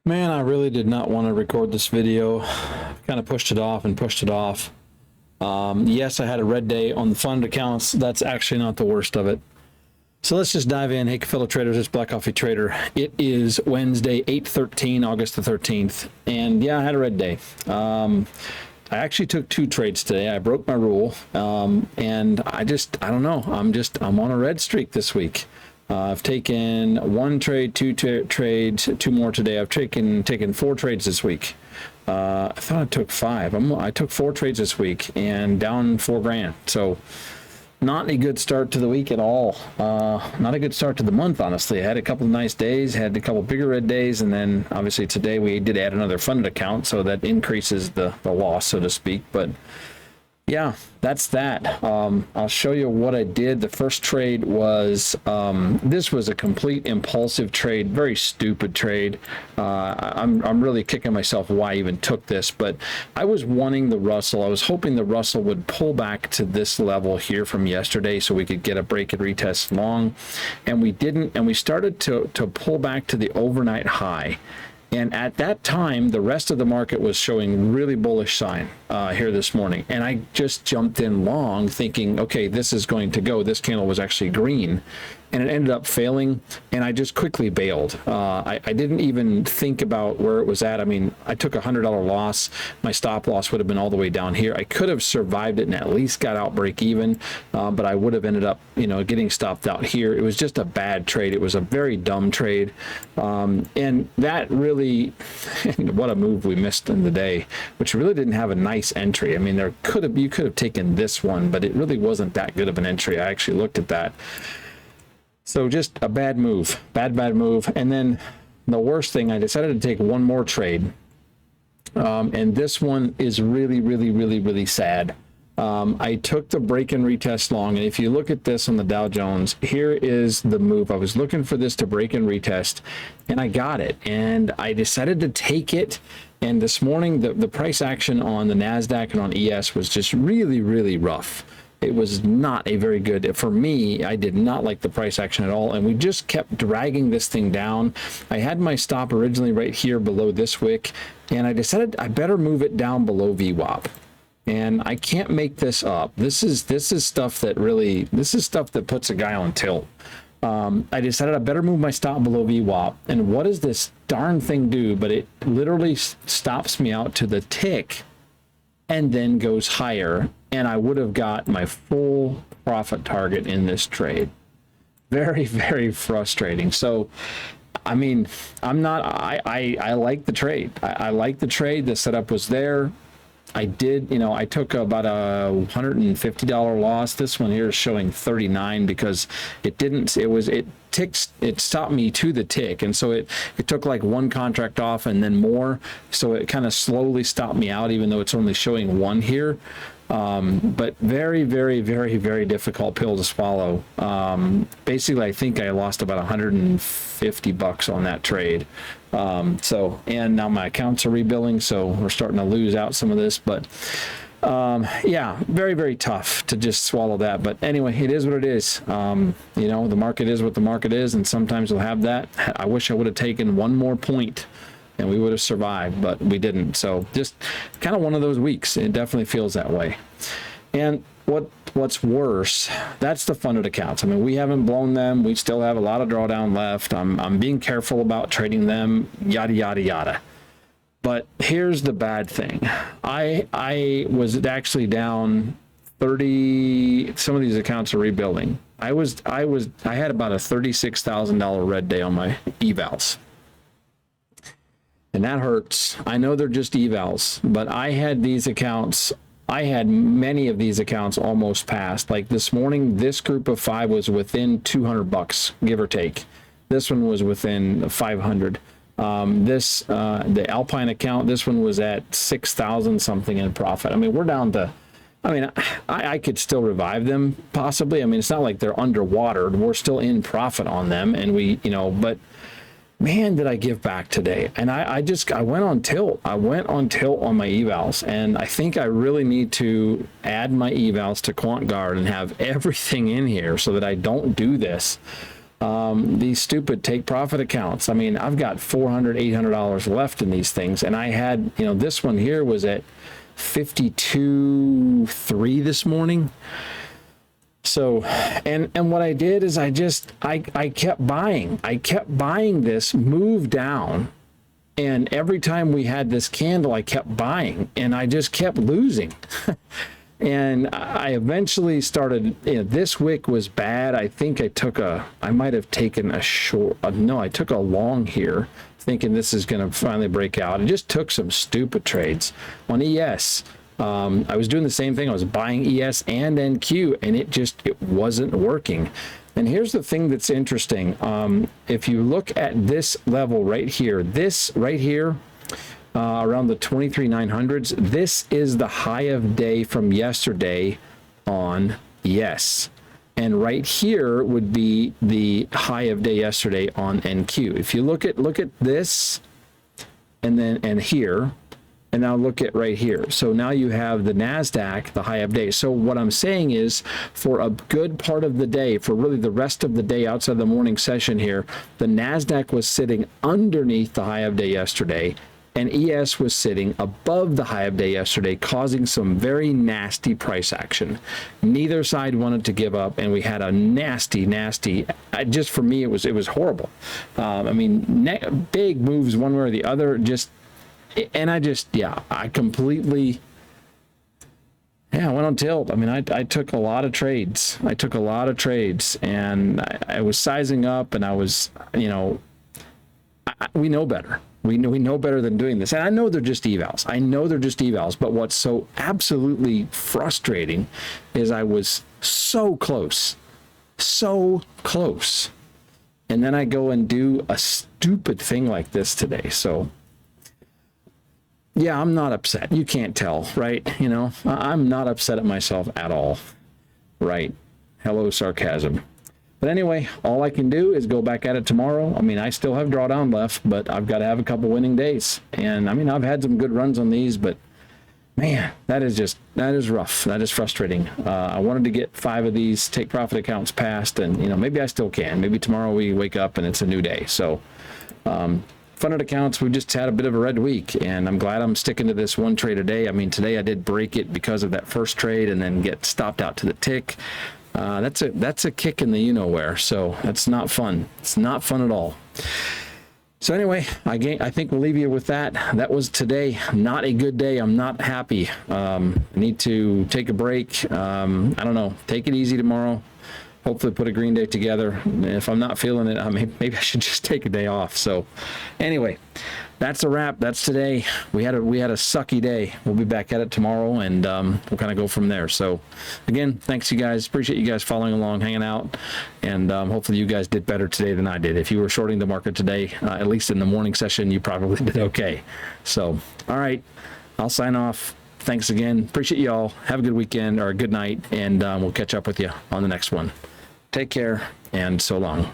Man, I really did not want to record this video. Kind of pushed it off and pushed it off. Yes, I had a red day on the funded accounts. That's actually not the worst of it. So let's just dive in. Hey, fellow traders, it's Black Coffee Trader. It is Wednesday, 8/13, August the 13th. And yeah, I had a red day. I actually took 2 trades today. I broke my rule. And I don't know. I'm on a red streak this week. I've taken 1 trade, 2 trades, 2 more today. I've taken 4 trades this week. I thought I took 5. I took 4 trades this week and down $4 grand. So not a good start to the week at all. Not a good start to the month, honestly. I had a couple of nice days, had a couple of bigger red days, and then obviously today we did add another funded account, so that increases the loss, so to speak. But yeah, that's that. I'll show you what I did. The first trade was, this was a complete impulsive trade, very stupid trade. I'm really kicking myself why I even took this, but I was wanting the Russell. I was hoping the Russell would pull back to this level here from yesterday so we could get a break and retest long, and we didn't, and we started to pull back to the overnight high. And at that time, the rest of the market was showing really bullish sign here this morning. And I just jumped in long thinking, okay, this is going to go. This candle was actually green. And it ended up failing, and I just quickly bailed. I didn't even think about where it was at. I mean, I took a $100 loss. My stop loss would have been all the way down here. I could have survived it and at least got out break even, but I would have ended up, getting stopped out here. It was just a bad trade. It was a very dumb trade, and that really, what a move we missed in the day, which really didn't have a nice entry. I mean, you could have taken this one, but it really wasn't that good of an entry. I actually looked at that. So just a bad move, bad move. And then the worst thing, I decided to take one more trade. And this one is really, really, really, really sad. I took the break and retest long. And if you look at this on the Dow Jones, here is the move. I was looking for this to break and retest, and I got it. And I decided to take it. And this morning, the price action on the NASDAQ and on ES was just really, really rough. It was not a very good, for me, I did not like the price action at all, and we just kept dragging this thing down. I had my stop originally right here below this wick, and I decided I better move it down below VWAP. And I can't make this up. This is stuff that puts a guy on tilt. I decided I better move my stop below VWAP, and what does this darn thing do? But it literally stops me out to the tick and then goes higher, and I would have got my full profit target in this trade. Very, very frustrating. So, I mean, I like the trade. I like the trade. The setup was there. I took about a $150 loss. This one here is showing 39 because it stopped me to the tick. And so it took like one contract off and then more. So it kind of slowly stopped me out, even though it's only showing 1 here. But very, very, very, very difficult pill to swallow. Basically, I think I lost about $150 on that trade. And now my accounts are rebuilding, so we're starting to lose out some of this, but yeah, very, very tough to just swallow that. But anyway, it is what it is. The market is what the market is, and sometimes we'll have that. I wish I would have taken one more point and we would have survived, but we didn't. So just kind of one of those weeks. It definitely feels that way. And what's worse, that's the funded accounts. I mean, we haven't blown them. We still have a lot of drawdown left. I'm being careful about trading them, yada, yada, yada. But here's the bad thing. I was actually down 30. Some of these accounts are rebuilding. I had about a $36,000 red day on my evals. And that hurts. I know they're just evals, but I had many of these accounts almost passed. Like this morning, this group of 5 was within $200, give or take. This one was within 500. The Alpine account, this one was at 6,000 something in profit. I mean, we're down to, I could still revive them possibly. I mean, it's not like they're underwater. We're still in profit on them, and but man, did I give back today. And I went on tilt. I went on tilt on my evals, and I think I really need to add my evals to Quant Guard and have everything in here so that I don't do this. these stupid take profit accounts. I mean, I've got $400, $800 left in these things. And I had, you know, this one here was at 52.3 this morning. So, and what I did is I kept buying. I kept buying this move down. And every time we had this candle, I kept buying and I just kept losing. And I eventually started, you know, this wick was bad. I think I might have taken a short, no, I took a long here thinking this is going to finally break out. I just took some stupid trades on ES. I was doing the same thing. I was buying ES and NQ and it wasn't working. And here's the thing that's interesting. If you look at this level right here, around the 23,900s, this is the high of day from yesterday on ES. And right here would be the high of day yesterday on NQ. If you look at this and here, and now look at right here. So now you have the NASDAQ, the high of day. So what I'm saying is for a good part of the day, for really the rest of the day outside the morning session here, the NASDAQ was sitting underneath the high of day yesterday and ES was sitting above the high of day yesterday, causing some very nasty price action. Neither side wanted to give up, and we had a nasty, just for me, it was horrible. I mean, big moves one way or the other, and I completely, I went on tilt. I mean, I took a lot of trades. And I was sizing up, and I was, you know, we know better. We know better than doing this. And I know they're just evals. But what's so absolutely frustrating is I was so close. And then I go and do a stupid thing like this today. So, yeah, I'm not upset. You can't tell, right? You know, I'm not upset at myself at all, right? Hello, sarcasm. But anyway, all I can do is go back at it tomorrow. I mean, I still have drawdown left, but I've got to have a couple winning days. And I mean, I've had some good runs on these, but man, that is rough. That is frustrating. I wanted to get 5 of these take profit accounts passed, and you know, maybe I still can. Maybe tomorrow we wake up and it's a new day. So, funded accounts, we just had a bit of a red week, and I'm glad I'm sticking to this one trade a day. I mean, today I did break it because of that first trade and then get stopped out to the tick. That's a kick in the you-know-where, so that's not fun. It's not fun at all. So anyway, I think we'll leave you with that. That was today. Not a good day. I'm not happy. I need to take a break. I don't know. Take it easy tomorrow. Hopefully put a green day together. If I'm not feeling it, maybe I should just take a day off. So anyway, that's a wrap. That's today. We had a sucky day. We'll be back at it tomorrow, and we'll kind of go from there. So again, thanks you guys. Appreciate you guys following along, hanging out, and hopefully you guys did better today than I did. If you were shorting the market today, at least in the morning session, you probably did okay. So, all right, I'll sign off. Thanks again. Appreciate you all. Have a good weekend or a good night, and we'll catch up with you on the next one. Take care, and so long.